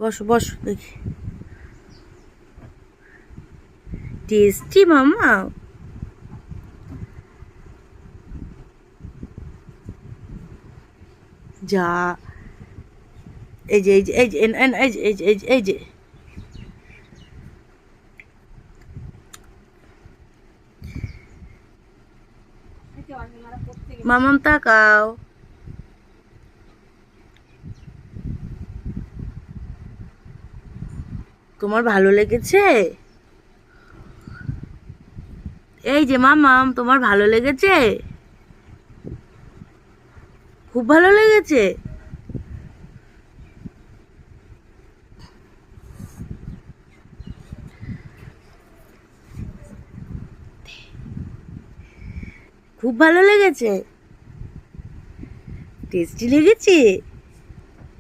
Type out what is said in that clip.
বসো বসো দেখি। টেস্টি মাম্মা। যা, এই যে এই যে এই যে এই যে এই যে এই যে এই যে মামাম তাকাও। তোমার ভালো লেগেছে? এই যে মামাম, তোমার ভালো লেগেছে? খুব ভালো লেগেছে। খুব ভালো লেগেছে, টেস্টি লেগেছে।